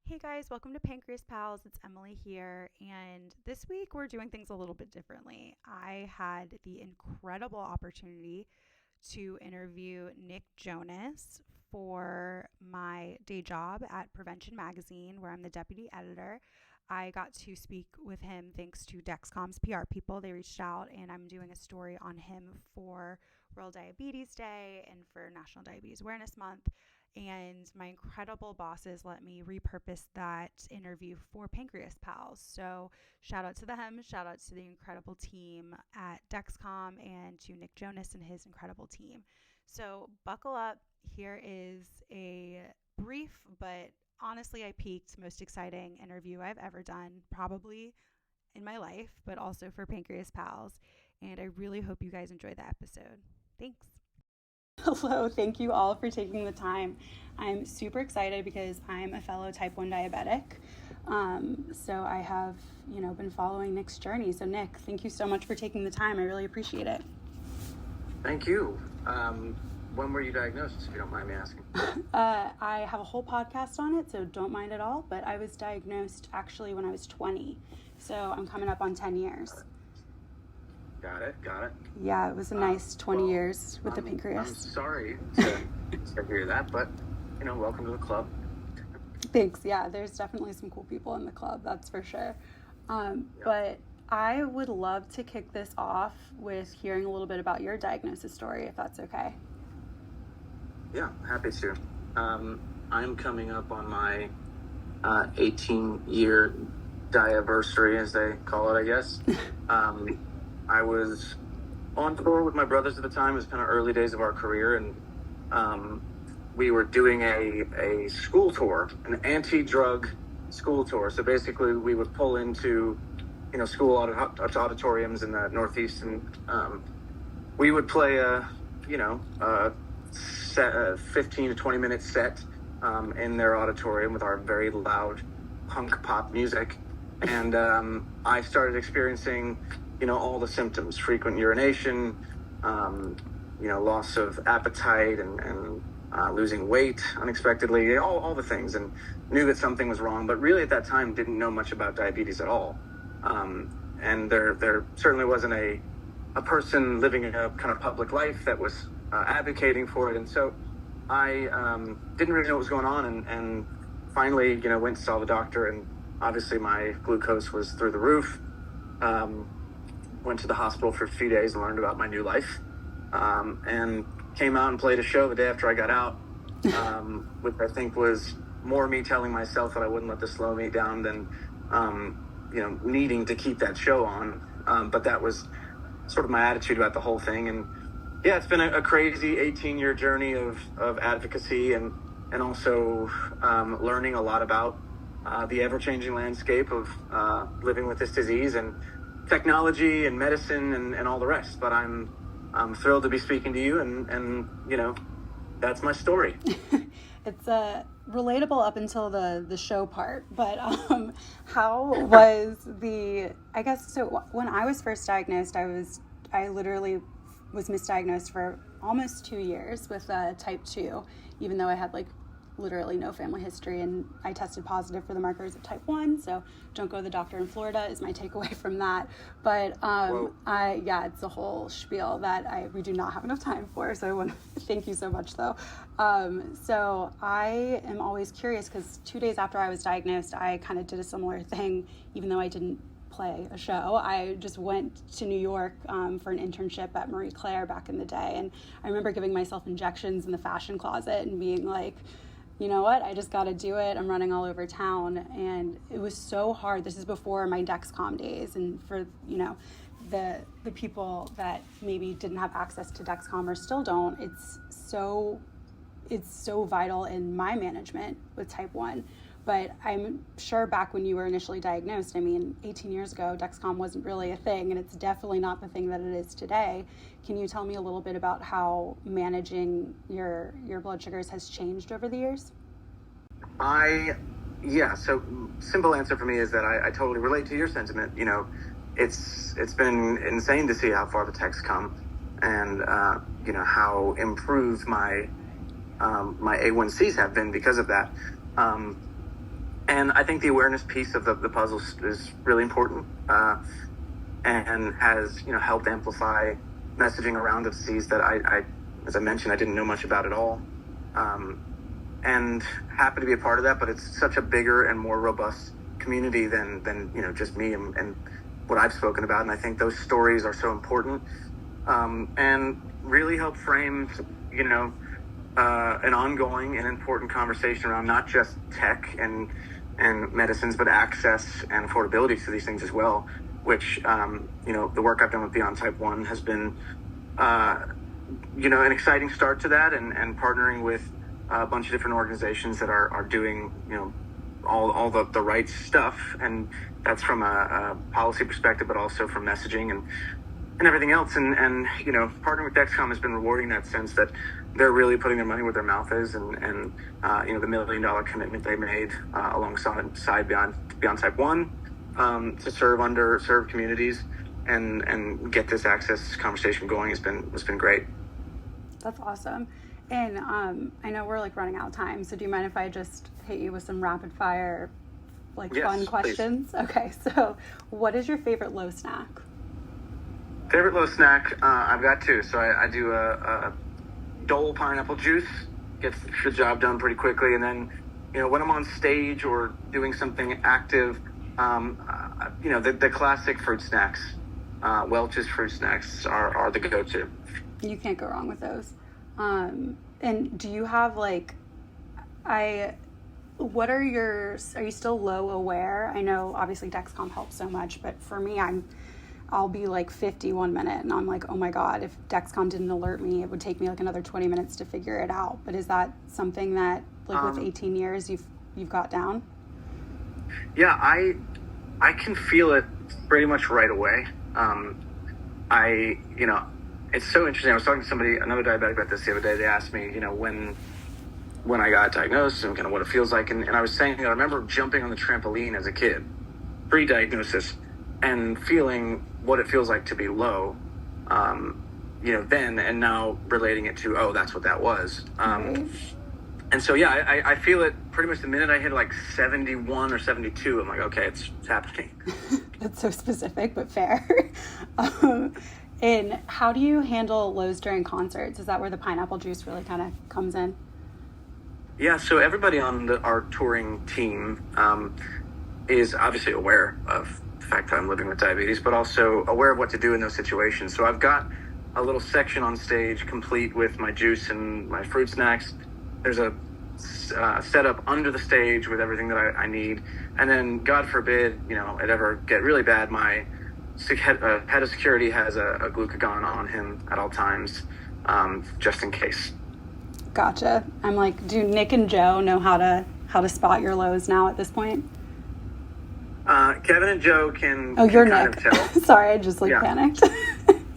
Hey guys, welcome to Pancreas Pals. It's Emily here, and this week we're doing things a little bit differently. I had the incredible opportunity to interview Nick Jonas for my day job at Prevention Magazine, where I'm the deputy editor. I got to speak with him thanks to Dexcom's PR people. They reached out, and I'm doing a story on him for World Diabetes Day and for National Diabetes Awareness Month. And my incredible bosses let me repurpose that interview for Pancreas Pals. So shout out to them, shout out to the incredible team at Dexcom, and to Nick Jonas and his incredible team. So buckle up. Here is a brief, but honestly, I peaked, most exciting interview I've ever done, probably in my life, but also for Pancreas Pals. And I really hope you guys enjoy the episode. Thanks. Hello, thank you all for taking the time. I'm super excited because I'm a fellow type 1 diabetic. So I have, been following Nick's journey. So Nick, thank you so much for taking the time. I really appreciate it. Thank you. When were you diagnosed, if you don't mind me asking? I have a whole podcast on it, so don't mind at all. But I was diagnosed actually when I was 20. So I'm coming up on 10 years. Got it. Yeah, it was a nice 20 years with the pancreas. I'm sorry to hear that, but, welcome to the club. Thanks. Yeah, there's definitely some cool people in the club, that's for sure. But I would love to kick this off with hearing a little bit about your diagnosis story, if that's okay. Yeah, happy to. I'm coming up on my 18-year diaversary, as they call it, I guess. I was on tour with my brothers at the time. It was kind of early days of our career, and we were doing a school tour, an anti-drug school tour. So basically, we would pull into, school auditoriums in the Northeast, and we would play a 15 to 20 minute set in their auditorium with our very loud punk pop music, and I started experiencing all the symptoms: frequent urination, loss of appetite, and losing weight unexpectedly, all the things, and knew that something was wrong, but really at that time didn't know much about diabetes at all. And there certainly wasn't a person living in a kind of public life that was advocating for it. And so I didn't really know what was going on, and finally, went and saw the doctor, and obviously my glucose was through the roof. Went to the hospital for a few days and learned about my new life, and came out and played a show the day after I got out, which I think was more me telling myself that I wouldn't let this slow me down than, needing to keep that show on. But that was sort of my attitude about the whole thing. And yeah, it's been a crazy 18-year journey of advocacy and also learning a lot about the ever-changing landscape of living with this disease and technology and medicine and all the rest. But I'm thrilled to be speaking to you, and that's my story. It's relatable up until the show part, but how was when I was first diagnosed, I literally was misdiagnosed for almost 2 years with type 2, even though I had literally no family history, and I tested positive for the markers of type 1, so don't go to the doctor in Florida is my takeaway from that. But it's a whole spiel that we do not have enough time for, so I want to thank you so much though. So I am always curious, because 2 days after I was diagnosed, I kind of did a similar thing, even though I didn't play a show. I just went to New York for an internship at Marie Claire back in the day, and I remember giving myself injections in the fashion closet and being like, you know what, I just got to do it. I'm running all over town. And it was so hard. This is before my Dexcom days. And for, the people that maybe didn't have access to Dexcom or still don't, it's so vital in my management with type 1. But I'm sure back when you were initially diagnosed, 18 years ago, Dexcom wasn't really a thing, and it's definitely not the thing that it is today. Can you tell me a little bit about how managing your blood sugars has changed over the years? So simple answer for me is that I totally relate to your sentiment. It's been insane to see how far the tech's come, and how improved my A1Cs have been because of that. And I think the awareness piece of the puzzle is really important, and has, helped amplify messaging around a disease that I, as I mentioned, I didn't know much about at all. And happy to be a part of that, but it's such a bigger and more robust community than just me and what I've spoken about. And I think those stories are so important, and really help frame, an ongoing and important conversation around not just tech and medicines, but access and affordability to these things as well, which, the work I've done with Beyond Type 1 has been, an exciting start to that, and partnering with a bunch of different organizations that are doing, all the right stuff. And that's from a policy perspective, but also from messaging and everything else. And partnering with Dexcom has been rewarding, that sense that they're really putting their money where their mouth is, and the $1 million commitment they made alongside Beyond Type 1 to serve underserved communities and get this access conversation going has been great. That's awesome. And I know we're running out of time, so do you mind if I just hit you with some rapid fire Yes, fun questions? Please. Okay, so what is your favorite low snack? Favorite low snack? I've got two. So I do a Dole pineapple juice. Gets the job done pretty quickly. And then, when I'm on stage or doing something active, the classic fruit snacks, Welch's fruit snacks are the go-to. You can't go wrong with those. And do you have are you still low aware? I know obviously Dexcom helps so much, but for me, I'll be 50 1 minute and I'm oh my God, if Dexcom didn't alert me, it would take me another 20 minutes to figure it out. But is that something that with 18 years you've got down? Yeah, I can feel it pretty much right away. It's so interesting. I was talking to another diabetic about this the other day. They asked me, when I got diagnosed and kind of what it feels like. And I was saying, I remember jumping on the trampoline as a kid, pre-diagnosis, and feeling what it feels like to be low, then, and now relating it to, that's what that was. Right. And so, yeah, I feel it pretty much the minute I hit 71 or 72, I'm okay, it's happening. That's so specific, but fair. And how do you handle lows during concerts? Is that where the pineapple juice really kind of comes in? Yeah, so everybody on our touring team is obviously aware of the fact that I'm living with diabetes, but also aware of what to do in those situations. So I've got a little section on stage complete with my juice and my fruit snacks. There's a setup under the stage with everything that I need. And then, God forbid, it ever get really bad, my head of security has a glucagon on him at all times, just in case. Gotcha. I'm do Nick and Joe know how to spot your lows now at this point? Kevin and Joe can. Oh, you're kind Nick. of tell. Sorry, I just panicked.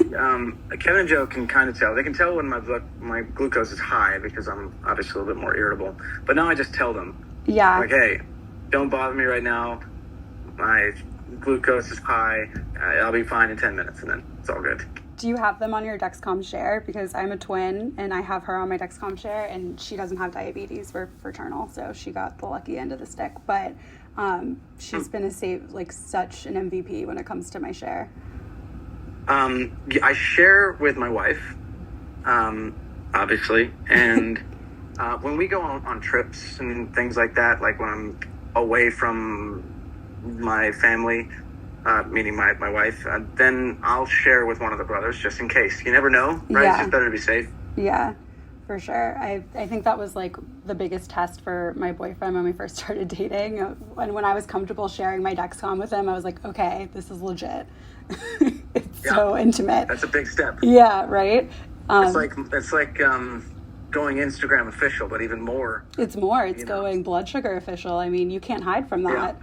Kevin and Joe can kind of tell. They can tell when my glucose is high because I'm obviously a little bit more irritable. But now I just tell them. Yeah. Hey, don't bother me right now. My glucose is high. I'll be fine in 10 minutes, and then it's all good. Do you have them on your Dexcom share? Because I'm a twin, and I have her on my Dexcom share, and she doesn't have diabetes. We're fraternal, so she got the lucky end of the stick. But she's been such an MVP when it comes to my share. I share with my wife, obviously, and when we go on trips and things like that, when I'm away from my family, meaning my wife, then I'll share with one of the brothers just in case. You never know, right? Yeah. It's just better to be safe. Yeah, for sure. I think that was the biggest test for my boyfriend when we first started dating. And when I was comfortable sharing my Dexcom with him, I was okay, this is legit. It's so intimate. That's a big step. Yeah, right? It's like going Instagram official, but even more. It's more. It's going blood sugar official. I mean, you can't hide from that.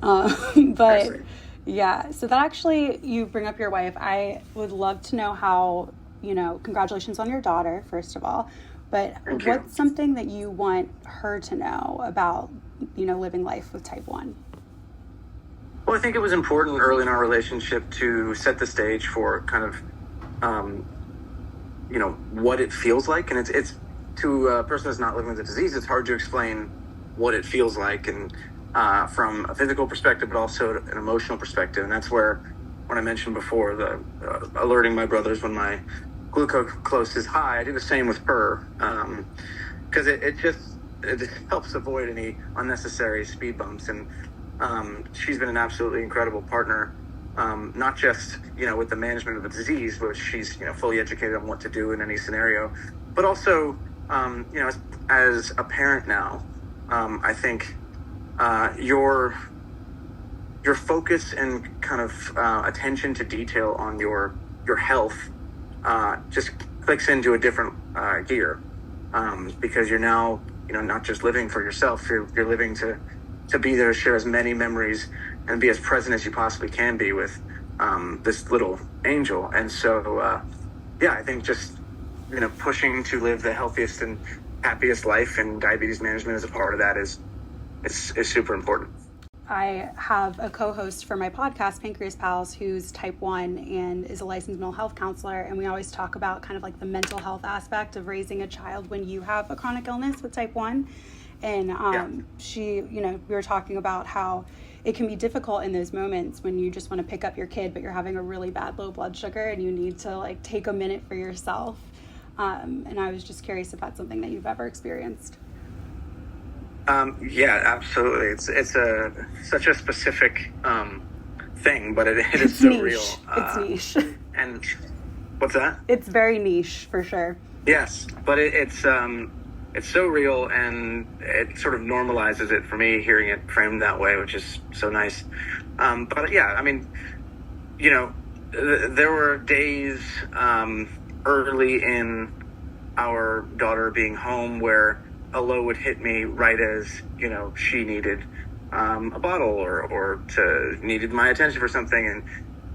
Yeah. But yeah, so that actually, you bring up your wife. I would love to know how, congratulations on your daughter, first of all. But what's something that you want her to know about, living life with type 1? Well, I think it was important early in our relationship to set the stage for kind of, what it feels like. And it's to a person that's not living with the disease, it's hard to explain what it feels like. And from a physical perspective, but also an emotional perspective. And that's where, when I mentioned before, the alerting my brothers when my glucose is high, I do the same with her, because it helps avoid any unnecessary speed bumps. And she's been an absolutely incredible partner, not just with the management of the disease, which she's fully educated on what to do in any scenario, but also as a parent now. I think your focus and kind of attention to detail on your health just clicks into a different gear, because you're now not just living for yourself, you're living to be there to share as many memories and be as present as you possibly can be with this little angel. And so I think just pushing to live the healthiest and happiest life, and diabetes management as a part of that is super important. I have a co-host for my podcast, Pancreas Pals, who's type 1 and is a licensed mental health counselor. And we always talk about kind of like the mental health aspect of raising a child when you have a chronic illness with type 1. And she, we were talking about how it can be difficult in those moments when you just want to pick up your kid, but you're having a really bad low blood sugar and you need to like take a minute for yourself. And I was just curious if that's something that you've ever experienced. Yeah, absolutely. It's such a specific thing, but it is so niche. real. It's niche. And what's that? It's very niche for sure. Yes, but it's so real, and it sort of normalizes it for me, hearing it framed that way, which is so nice. But yeah, I mean, there were days early in our daughter being home where a low would hit me right as she needed a bottle or needed my attention for something,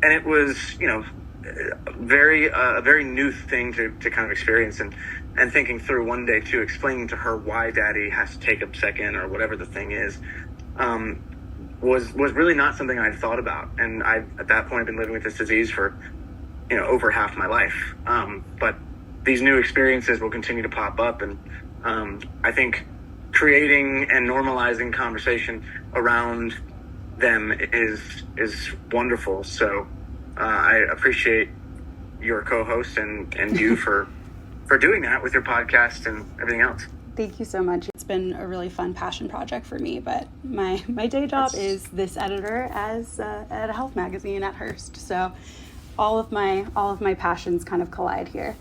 and it was a very new thing to kind of experience, and thinking through one day too, explaining to her why daddy has to take a second or whatever the thing is, was really not something I'd thought about. And I at that point had been living with this disease for over half my life, but these new experiences will continue to pop up, and I think creating and normalizing conversation around them is wonderful. So I appreciate your co-host and you for doing that with your podcast and everything else. Thank you so much. It's been a really fun passion project for me, but my day job is this editor at a health magazine at Hearst. So all of my passions kind of collide here.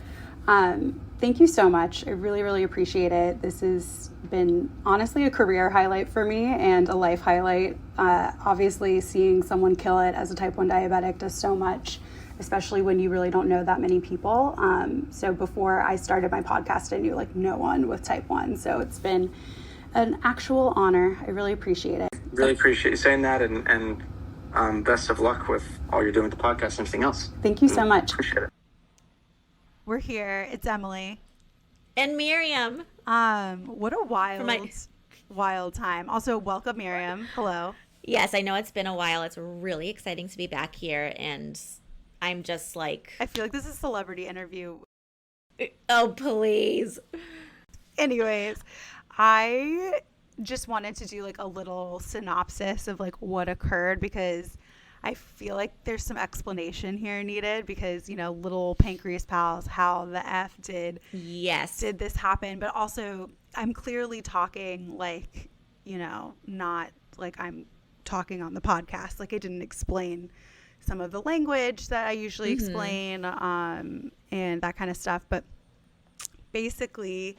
Thank you so much. I really, really appreciate it. This has been honestly a career highlight for me and a life highlight. Obviously, seeing someone kill it as a type 1 diabetic does so much, especially when you really don't know that many people. So before I started my podcast, I knew no one with type 1. So it's been an actual honor. I really appreciate it. Really appreciate you saying that, and best of luck with all you're doing with the podcast and everything else. Thank you so much. Appreciate it. We're here. It's Emily. And Miriam. What a wild time. Also, welcome, Miriam. Hello. Yes, I know it's been a while. It's really exciting to be back here, and I'm just I feel like this is a celebrity interview. Oh, please. Anyways, I just wanted to do a little synopsis of what occurred, because I feel like there's some explanation here needed, because little Pancreas Pals, how the F did this happen? But also, I'm clearly talking not like I'm talking on the podcast. I didn't explain some of the language that I usually explain, and that kind of stuff. But basically,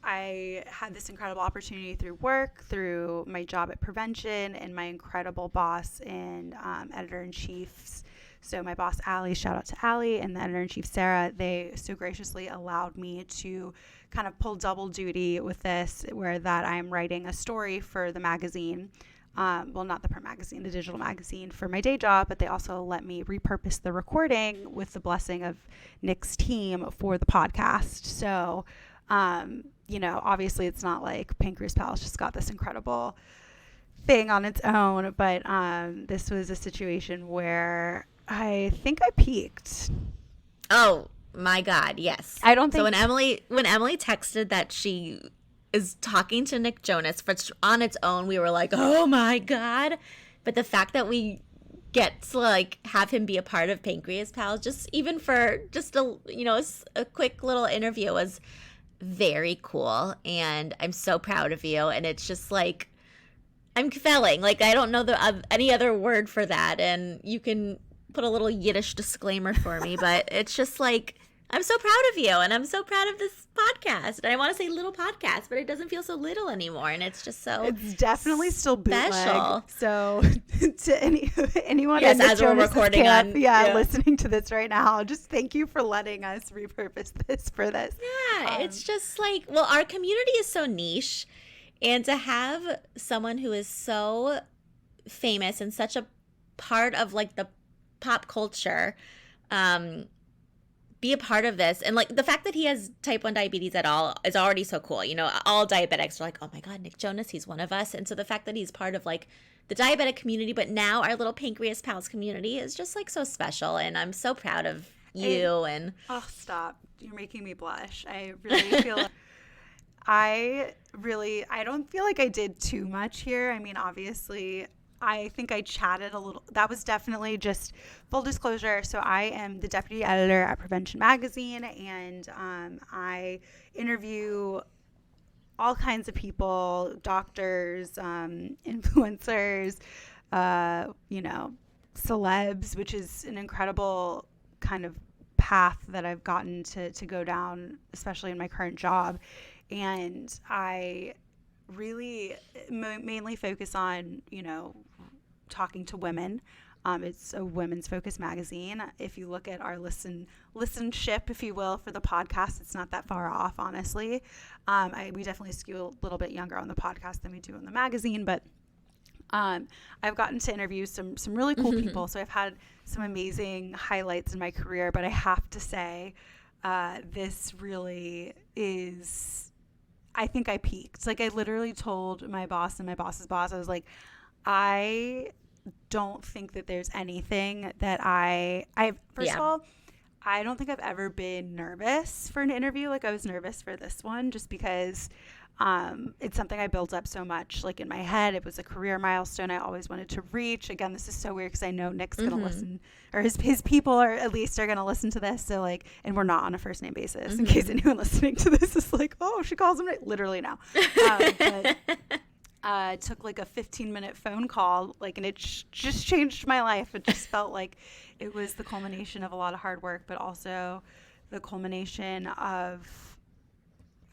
I had this incredible opportunity through work, through my job at Prevention, and my incredible boss and editor-in-chiefs. So my boss, Allie, shout out to Allie, and the editor-in-chief, Sarah, they so graciously allowed me to kind of pull double duty with this, where that I'm writing a story for the magazine. Well, not the print magazine, the digital magazine, for my day job, but they also let me repurpose the recording with the blessing of Nick's team for the podcast. So, obviously it's not like Pancreas Pals just got this incredible thing on its own, but this was a situation where I think I peaked. Oh my God, yes. I don't think so. When Emily texted that she is talking to Nick Jonas. For on its own, we were like, oh my God. But the fact that we get to like have him be a part of Pancreas Pals, just even for just a quick little interview, was very cool. And I'm so proud of you. And it's just like, I'm felling. Like, I don't know any other word for that. And you can put a little Yiddish disclaimer for me, but it's just like, I'm so proud of you, and I'm so proud of this podcast. And I want to say little podcast, but it doesn't feel so little anymore, and it's just so it's definitely still bootleg. Special. So to anyone yes, in the as we're Jonas recording camp, on listening to this right now, just thank you for letting us repurpose this for this. Yeah, it's just like, well, our community is so niche, and to have someone who is so famous and such a part of like the pop culture, be a part of this. And like the fact that he has type 1 diabetes at all is already so cool. You know, all diabetics are like, oh my God, Nick Jonas, he's one of us. And so the fact that he's part of like the diabetic community, but now our little Pancreas Pals community is just like so special. And I'm so proud of you. And oh, stop. You're making me blush. I really feel I don't feel like I did too much here. I mean, obviously, I think I chatted a little. That was definitely just full disclosure. So I am the deputy editor at Prevention Magazine, and I interview all kinds of people, doctors, influencers, celebs, which is an incredible kind of path that I've gotten to go down, especially in my current job. And I really mainly focus on, talking to women. It's a women's focused magazine. If you look at our listenership, if you will, for the podcast, it's not that far off, honestly. We definitely skew a little bit younger on the podcast than we do on the magazine, but I've gotten to interview some really cool people. So I've had some amazing highlights in my career, but I have to say, this really is, I think I peaked. Like, I literally told my boss and my boss's boss, I was like, I don't think that there's anything that first of all, I don't think I've ever been nervous for an interview. Like, I was nervous for this one just because it's something I built up so much, like, in my head. It was a career milestone I always wanted to reach. Again, this is so weird because I know Nick's going to listen, or his people are at least are going to listen to this. So, like, and we're not on a first name basis in case anyone listening to this is like, oh, she calls him literally now. But it took like a 15-minute phone call, like, and it just changed my life. It just felt like it was the culmination of a lot of hard work, but also the culmination of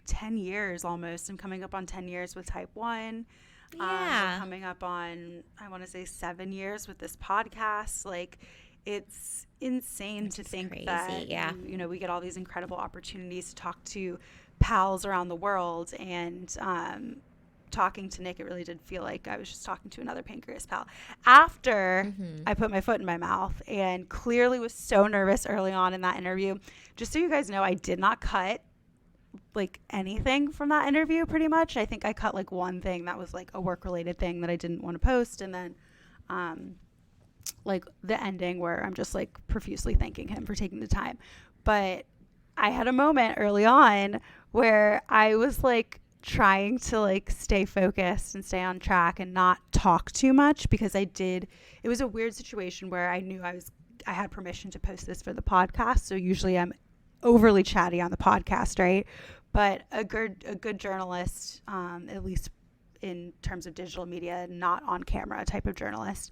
10 years almost. I'm coming up on 10 years with type 1. Yeah. We're coming up on, I want to say 7 years with this podcast. Like, it's insane to think crazy, that, we get all these incredible opportunities to talk to pals around the world. And, talking to Nick, it really did feel like I was just talking to another Pancreas Pal. After I put my foot in my mouth and clearly was so nervous early on in that interview. Just so you guys know, I did not cut like anything from that interview pretty much. I think I cut like one thing that was like a work-related thing that I didn't want to post, and then like the ending where I'm just like profusely thanking him for taking the time. But I had a moment early on where I was like trying to like stay focused and stay on track and not talk too much, because it was a weird situation where I knew I had permission to post this for the podcast. So usually I'm overly chatty on the podcast, right? But a good journalist, at least in terms of digital media, not on camera type of journalist,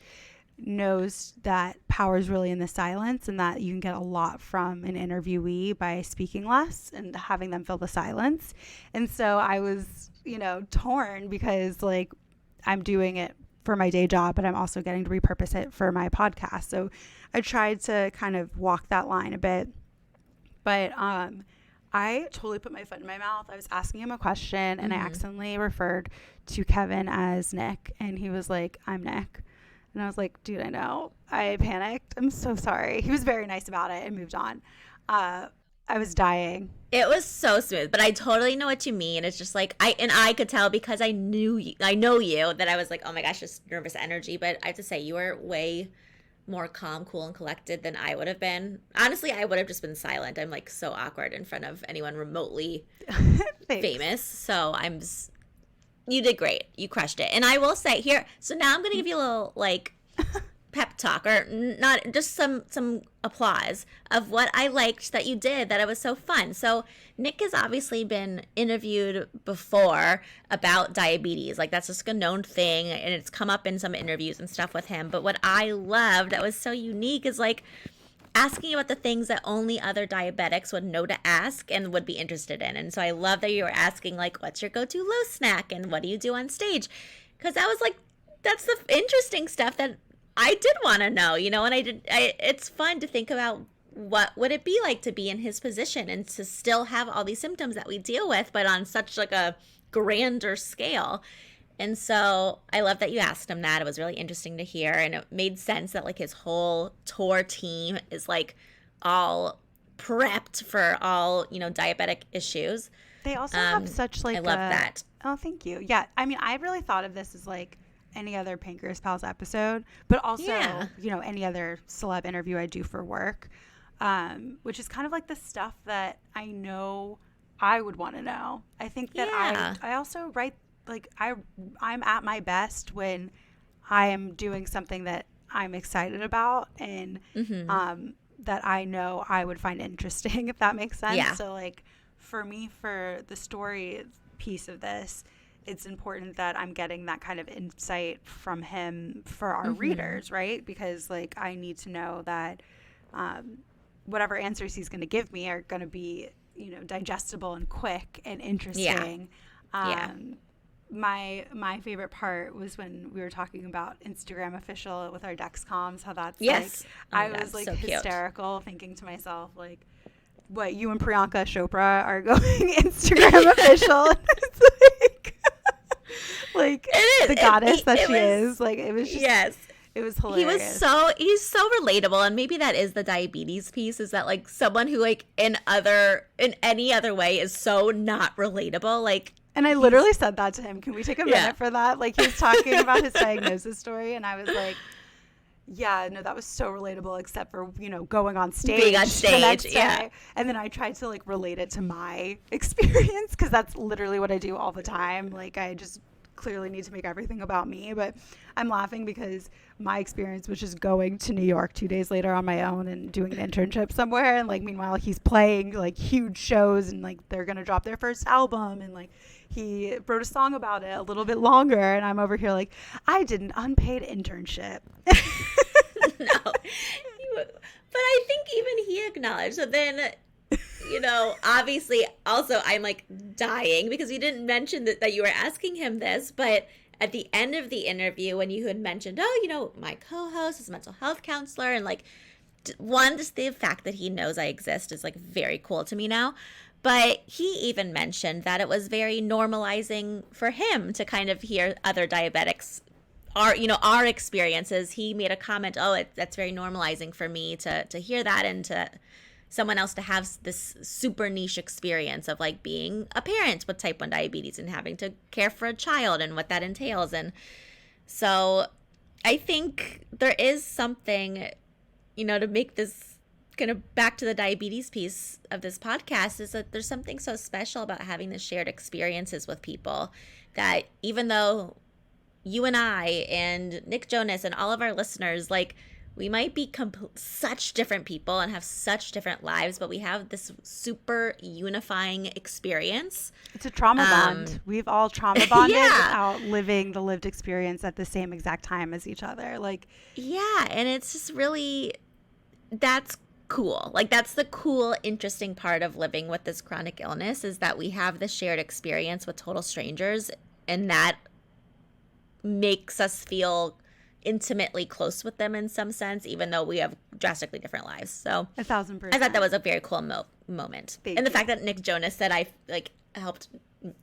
knows that power is really in the silence, and that you can get a lot from an interviewee by speaking less and having them fill the silence. And so I was, torn, because like I'm doing it for my day job, but I'm also getting to repurpose it for my podcast. So I tried to kind of walk that line a bit, but I totally put my foot in my mouth. I was asking him a question and I accidentally referred to Kevin as Nick, and he was like, I'm Nick. And I was like, dude, I know. I panicked. I'm so sorry. He was very nice about it and moved on. I was dying. It was so smooth, but I totally know what you mean. It's just like, I could tell because I know you, that I was like, oh my gosh, just nervous energy. But I have to say, you were way more calm, cool, and collected than I would have been. Honestly, I would have just been silent. I'm like so awkward in front of anyone remotely famous. So you did great. You crushed it. And I will say here, so now I'm going to give you a little like pep talk, or not, just some applause of what I liked that you did, that it was so fun. So Nick has obviously been interviewed before about diabetes. Like that's just a known thing, and it's come up in some interviews and stuff with him. But what I loved that was so unique is like asking about the things that only other diabetics would know to ask and would be interested in. And so I love that you were asking like, what's your go-to low snack and what do you do on stage? Because I was like, that's the interesting stuff that I did want to know, you know. And it's fun to think about what would it be like to be in his position and to still have all these symptoms that we deal with, but on such like a grander scale. And so I love that you asked him that. It was really interesting to hear, and it made sense that like his whole tour team is like all prepped for all, you know, diabetic issues. They also have such like I love that. Oh, thank you. Yeah, I mean, I really thought of this as like any other Pancreas Pals episode, but also, you know, any other celeb interview I do for work, which is kind of like the stuff that I know I would want to know. I think that I also write, like I'm at my best when I am doing something that I'm excited about and that I know I would find interesting, if that makes sense. Yeah. So like for me, for the story piece of this, it's important that I'm getting that kind of insight from him for our readers, right? Because like I need to know that whatever answers he's going to give me are going to be, you know, digestible and quick and interesting. My favorite part was when we were talking about Instagram official with our Dexcoms, how that's like, I was like so hysterical, thinking to myself like, what, you and Priyanka Chopra are going Instagram official? It's like the goddess that she is. Like it was just, it was hilarious. He's so relatable, and maybe that is the diabetes piece, is that like someone who like in any other way is so not relatable. Like, and I literally said that to him. Can we take a minute for that? Like he was talking about his diagnosis story, and I was like, yeah, no, that was so relatable, except for, you know, going on stage. Being on stage, the next day. And then I tried to like relate it to my experience, because that's literally what I do all the time. Like I just clearly need to make everything about me, but I'm laughing because my experience was just going to New York 2 days later on my own and doing an internship somewhere, and like meanwhile he's playing like huge shows, and like they're gonna drop their first album, and like he wrote a song about it a little bit longer, and I'm over here like, I did an unpaid internship. No, but I think even he acknowledged. So then, you know, obviously also I'm like dying because you didn't mention that you were asking him this, but at the end of the interview when you had mentioned, oh, you know, my co-host is a mental health counselor, and like one, just the fact that he knows I exist is like very cool to me now. But he even mentioned that it was very normalizing for him to kind of hear other diabetics our experiences. He made a comment, that's very normalizing for me to hear that, and to someone else to have this super niche experience of like being a parent with type 1 diabetes and having to care for a child and what that entails. And so I think there is something, you know, to make this kind of back to the diabetes piece of this podcast, is that there's something so special about having the shared experiences with people, that even though you and I and Nick Jonas and all of our listeners, like we might be such different people and have such different lives, but we have this super unifying experience. It's a trauma bond. We've all trauma bonded without living the lived experience at the same exact time as each other. Like, yeah, and it's just really, that's cool. Like that's the cool, interesting part of living with this chronic illness, is that we have this shared experience with total strangers, and that makes us feel intimately close with them in some sense, even though we have drastically different lives. So 1,000%. I thought that was a very cool moment. Thank and the you. fact that Nick Jonas said I like helped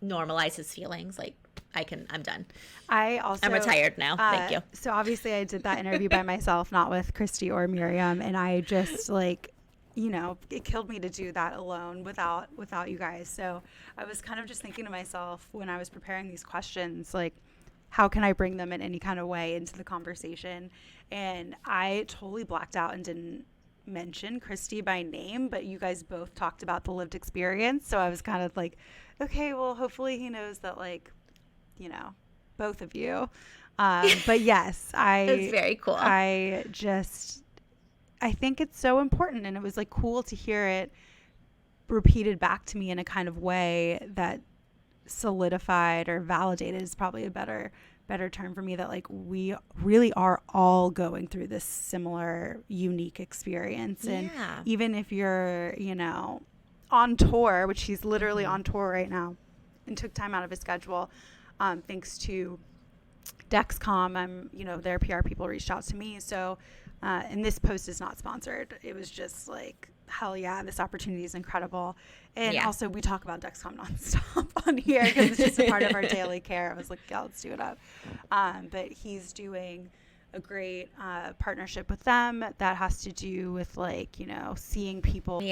normalize his feelings, like I'm done. I'm retired now. Thank you. So obviously I did that interview by myself, not with Christy or Miriam, and I just like, you know, it killed me to do that alone without you guys. So I was kind of just thinking to myself when I was preparing these questions, like, how can I bring them in any kind of way into the conversation? And I totally blacked out and didn't mention Christy by name, but you guys both talked about the lived experience. So I was kind of like, okay, well, hopefully he knows that, like, you know, both of you. But yes, It's very cool. I think it's so important. And it was like cool to hear it repeated back to me in a kind of way that solidified or validated is probably a better term for me, that like we really are all going through this similar unique experience. And even if you're, you know, on tour, which he's literally on tour right now and took time out of his schedule, thanks to Dexcom, you know, their PR people reached out to me. So, and this post is not sponsored. It was just like, hell yeah, this opportunity is incredible. And also we talk about Dexcom nonstop on here because it's just a part of our daily care. I was like, yeah, let's do it up. But he's doing a great partnership with them that has to do with, like, you know, seeing people.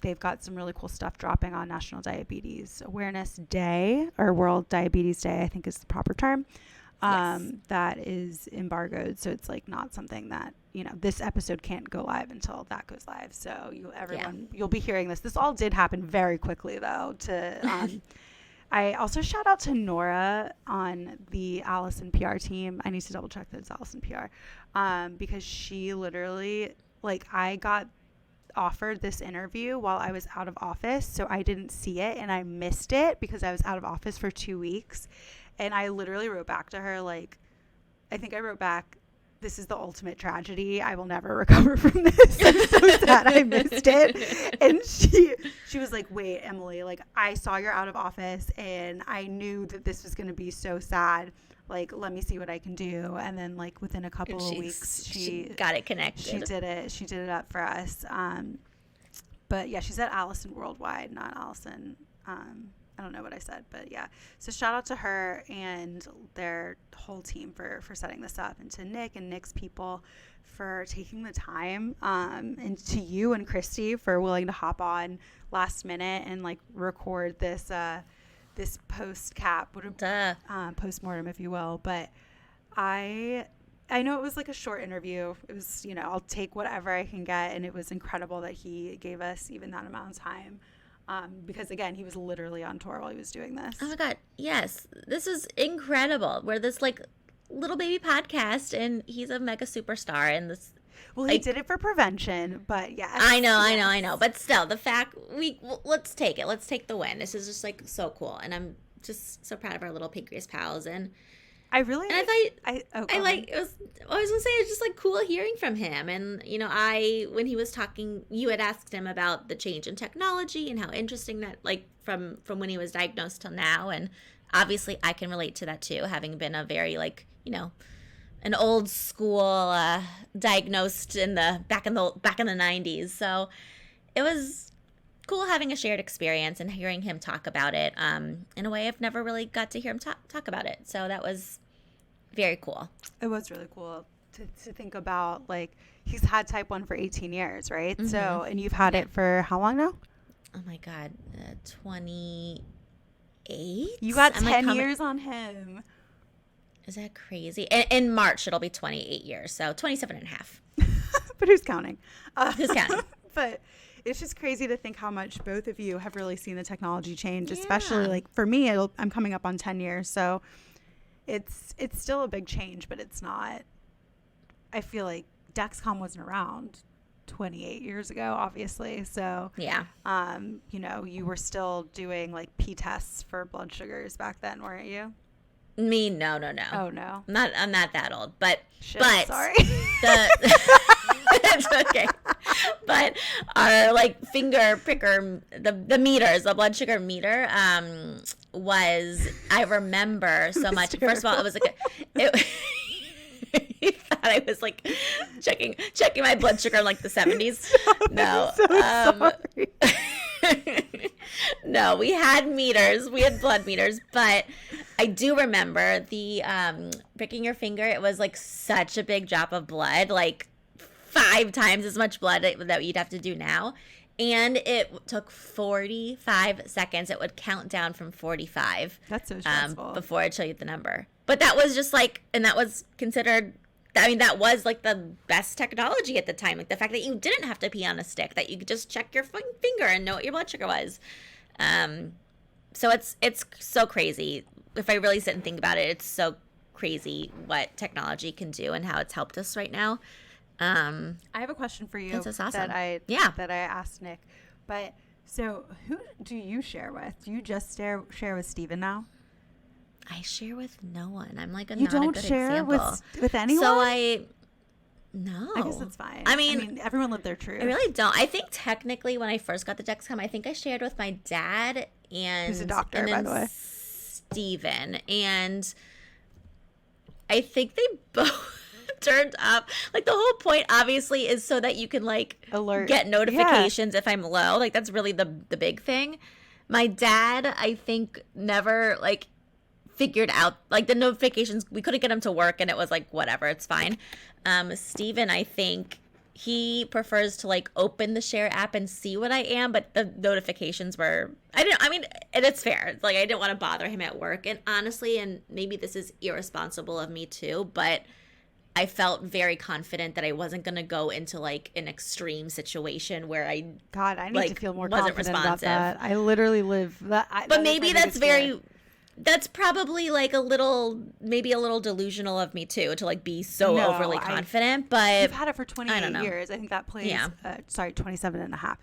They've got some really cool stuff dropping on National Diabetes Awareness Day, or World Diabetes Day, I think is the proper term. That is embargoed, so it's like not something that, you know, this episode can't go live until that goes live. So you'll be hearing this all did happen very quickly though. I also shout out to Nora on the Allison PR team. I need to double check that it's Allison PR, because she literally, like, I got offered this interview while I was out of office, so I didn't see it and I missed it because I was out of office for 2 weeks. And I literally wrote back to her, like, I think I wrote back, this is the ultimate tragedy. I will never recover from this. I'm so sad I missed it. And she was like, wait, Emily, like, I saw you're out of office and I knew that this was going to be so sad. Like, let me see what I can do. And then, like, within a couple of weeks, she got it connected. She did it up for us. But yeah, she's at Allison Worldwide, not Allison. I don't know what I said, but yeah. So shout out to her and their whole team for setting this up, and to Nick and Nick's people for taking the time, and to you and Christy for willing to hop on last minute and, like, record this this post-cap, post-mortem, if you will. But I know it was like a short interview. It was, you know, I'll take whatever I can get, and it was incredible that he gave us even that amount of time. Because again, he was literally on tour while he was doing this. Oh my God. Yes. This is incredible. We're this, like, little baby podcast and he's a mega superstar in this. Well, he did it for prevention, but yeah. I know. But still, the fact let's take it. Let's take the win. This is just, like, so cool. And I'm just so proud of our little Pancreas pals. And I was gonna say, it's just, like, cool hearing from him. And, you know, when he was talking, you had asked him about the change in technology and how interesting that, like, from when he was diagnosed till now. And obviously I can relate to that too, having been a very, like, you know, an old school diagnosed back in the 90s. So it was cool having a shared experience and hearing him talk about it in a way I've never really got to hear him talk about it. So that was very cool. It was really cool to think about, like, he's had type 1 for 18 years, right? Mm-hmm. So, and you've had it for how long now? Oh my God, 28? You got 10 years on him. Is that crazy? In March, it'll be 28 years, so 27 and a half. But who's counting? Who's counting? But it's just crazy to think how much both of you have really seen the technology change, especially, like, for me, I'm coming up on 10 years, so it's still a big change, but it's not. I feel like Dexcom wasn't around 28 years ago, obviously. So yeah, you know, you were still doing, like, P tests for blood sugars back then, weren't you? Me, no. Oh no, I'm not that old, but sorry. It's okay. But our, like, finger pricker, the meters, the blood sugar meter, I remember so much. Terrible. First of all, it was like he thought I was, like, checking my blood sugar in, like, the 70s. No. Sorry. No, we had meters. We had blood meters, but I do remember the pricking your finger. It was, like, such a big drop of blood, like 5 times as much blood that you'd have to do now. And it took 45 seconds. It would count down from 45. That's so stressful. Before I'd show you the number. But that was just like, and that was considered, I mean, that was like the best technology at the time. Like the fact that you didn't have to pee on a stick, that you could just check your finger and know what your blood sugar was. So it's so crazy. If I really sit and think about it, it's so crazy what technology can do and how it's helped us right now. I have a question for you. That's awesome. that I asked Nick. But so who do you share with? Do you just share with Steven now? I share with no one. I'm like you not a don't good share example. with anyone. So no. I guess that's fine. I mean, everyone lived their truth. I really don't. I think technically when I first got the Dexcom, I think I shared with my dad and who's a doctor, by the way, Steven. And I think they both turned up. Like the whole point obviously is so that you can like alert, get notifications if I'm low. Like that's really the big thing. My dad, I think, never like figured out like the notifications. We couldn't get him to work and it was like whatever, it's fine. Steven, I think he prefers to like open the share app and see what I am, but the notifications were and it's fair. It's like I didn't want to bother him at work, and honestly, and maybe this is irresponsible of me too, but I felt very confident that I wasn't going to go into like an extreme situation where I need to feel more confident about that. I literally live that. But maybe that's probably like maybe a little delusional of me too, to like be so overly confident. But I've had it for 28 years. I think that plays, 27 and a half.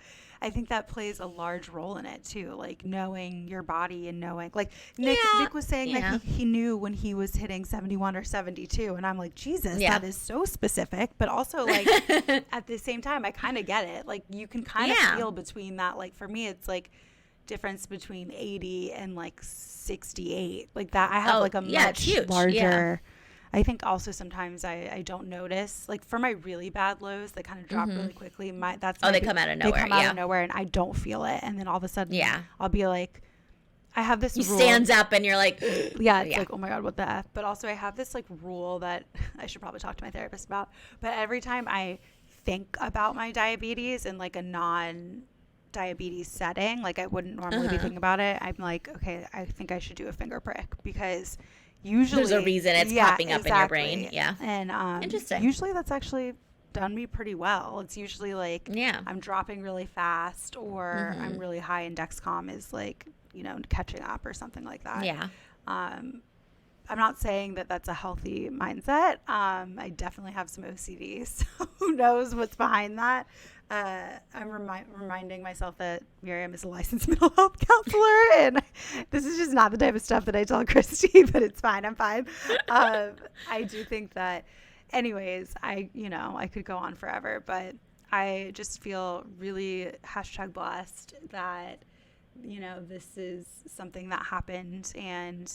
I think that plays a large role in it too, like knowing your body and knowing, like Nick was saying that he knew when he was hitting 71 or 72, and I'm like, Jesus, that is so specific, but also like at the same time, I kind of get it. Like you can kind of feel between that. Like for me, it's like difference between 80 and like 68, like that. I have like a much larger. I think also sometimes I don't notice, like for my really bad lows that kind of drop really quickly. They come out of nowhere. They come out of nowhere and I don't feel it. And then all of a sudden I'll be like, I have this rule. Stands up and you're like, it's like, oh my God, what the F? But also I have this like rule that I should probably talk to my therapist about. But every time I think about my diabetes in like a non-diabetes setting, like I wouldn't normally be thinking about it, I'm like, okay, I think I should do a finger prick, because usually there's a reason it's popping up in your brain. And interesting. Usually that's actually done me pretty well. It's usually like I'm dropping really fast, or I'm really high in Dexcom is like, catching up or something like that. I'm not saying that that's a healthy mindset. I definitely have some OCD, so who knows what's behind that. I'm reminding myself that Miriam is a licensed mental health counselor, and this is just not the type of stuff that I tell Christy, but it's fine. I'm fine. I do think that, anyways, I could go on forever, but I just feel really #blessed that, this is something that happened, and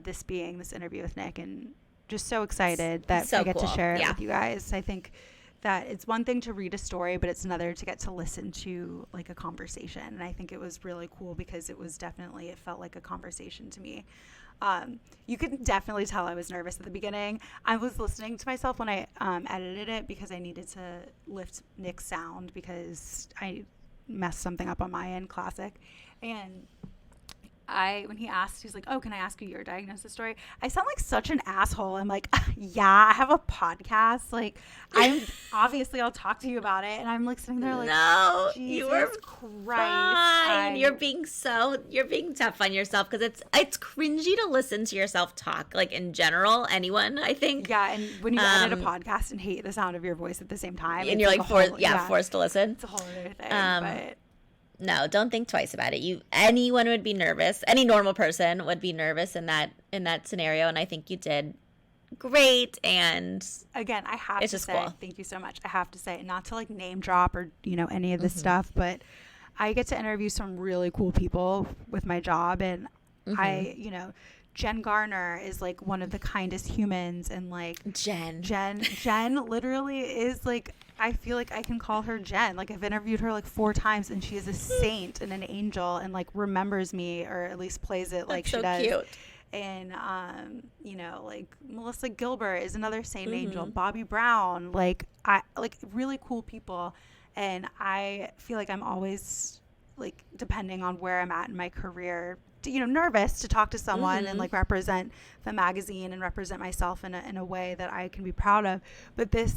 this being this interview with Nick, and just so excited that I get to share it with you guys. I think that it's one thing to read a story, but it's another to get to listen to like a conversation. And I think it was really cool because it felt like a conversation to me. You could definitely tell I was nervous at the beginning. I was listening to myself when I edited it because I needed to lift Nick's sound because I messed something up on my end, classic. And when he asked, he's like, oh, can I ask you your diagnosis story? I sound like such an asshole. I'm like, yeah, I have a podcast. Like, I'll talk to you about it. And I'm like sitting there like, no, Jesus you were Christ. Fine. You're being tough on yourself, because it's cringy to listen to yourself talk, like in general, anyone, I think. Yeah. And when you edit a podcast and hate the sound of your voice at the same time. And you're like forced to listen. It's a whole other thing. But no, don't think twice about it. Anyone would be nervous. Any normal person would be nervous in that scenario, and I think you did great. And again, I have to say, cool. Thank you so much. I have to say, not to like name drop or any of this stuff, but I get to interview some really cool people with my job, and Jen Garner is like one of the kindest humans, and like Jen literally is like, I feel like I can call her Jen. Like I've interviewed her like 4 times, and she is a saint and an angel, and like remembers me, or at least plays it like she does. Cute. And like Melissa Gilbert is another saint angel. Bobby Brown, like really cool people, and I feel like I'm always like, depending on where I'm at in my career, nervous to talk to someone and like represent the magazine and represent myself in a way that I can be proud of. But this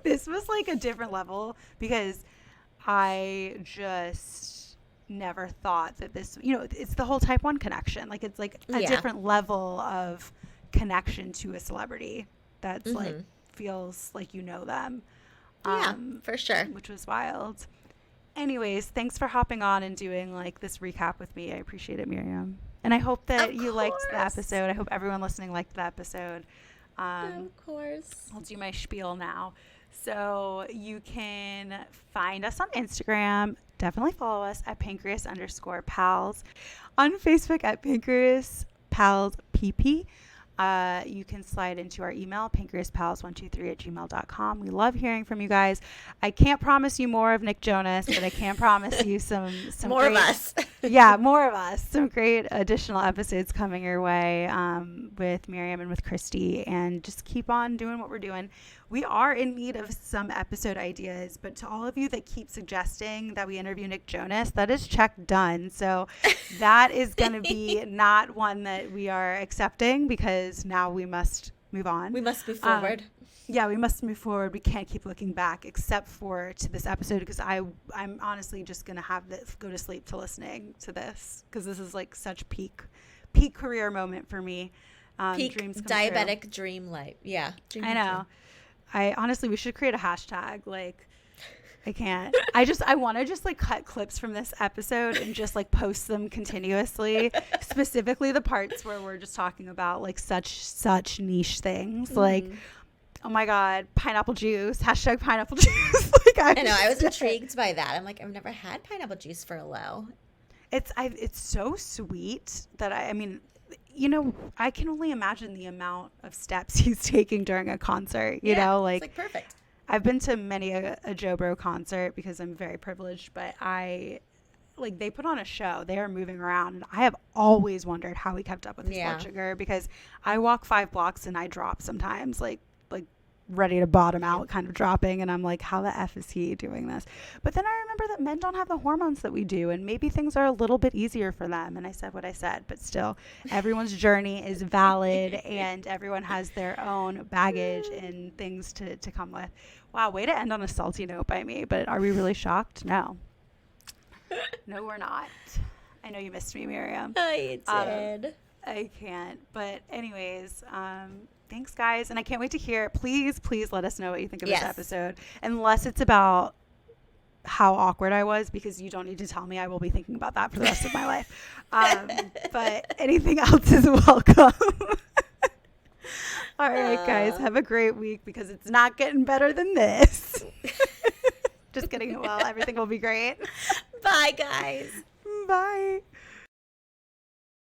this was like a different level, because I just never thought that this, it's the whole type 1 connection. Like, it's like a different level of connection to a celebrity that's like feels like them. Yeah, for sure. Which was wild. Anyways, thanks for hopping on and doing like this recap with me. I appreciate it, Miriam. And I hope that you liked the episode. I hope everyone listening liked the episode. Of course. I'll do my spiel now. So you can find us on Instagram. Definitely follow us at pancreas_pals. On Facebook at pancreaspalspp. You can slide into our email, pancreaspals123@gmail.com. We love hearing from you guys. I can't promise you more of Nick Jonas, but I can promise you some more of us. Yeah, more of us. Some great additional episodes coming your way with Miriam and with Christy, and just keep on doing what we're doing. We are in need of some episode ideas, but to all of you that keep suggesting that we interview Nick Jonas, that is check done. So that is going to be not one that we are accepting, because now we must move on. We must move forward. Yeah, we must move forward. We can't keep looking back, except for to this episode, because I'm honestly just going to have this go to sleep to listening to this, because this is like such peak career moment for me. Peak dreams come diabetic true. Dream life. Yeah. I know. Honestly, we should create a hashtag. Like, I can't. I want to just like cut clips from this episode and just like post them continuously, specifically the parts where we're just talking about like such niche things. Like, oh my God, pineapple juice, hashtag pineapple juice. Like, I know. I was intrigued by that. I'm like, I've never had pineapple juice for a low. It's so sweet that I mean, I can only imagine the amount of steps he's taking during a concert, you know, like, it's like perfect. I've been to many a Joe Bro concert because I'm very privileged, but they put on a show. They are moving around, and I have always wondered how he kept up with his blood sugar, because I walk 5 blocks and I drop sometimes, like ready to bottom out, kind of dropping, and I'm like, how the F is he doing this? But then I remember that men don't have the hormones that we do, and maybe things are a little bit easier for them, and I said what I said. But still, everyone's journey is valid, and everyone has their own baggage and things to come with. Wow, way to end on a salty note by me, but are we really shocked? No, we're not. I know you missed me, Miriam. I did. I can't. But anyways, thanks, guys. And I can't wait to hear. Please let us know what you think of this episode. Unless it's about how awkward I was, because you don't need to tell me. I will be thinking about that for the rest of my life. But anything else is welcome. All right, guys. Have a great week, because it's not getting better than this. Just kidding. Well, everything will be great. Bye, guys. Bye.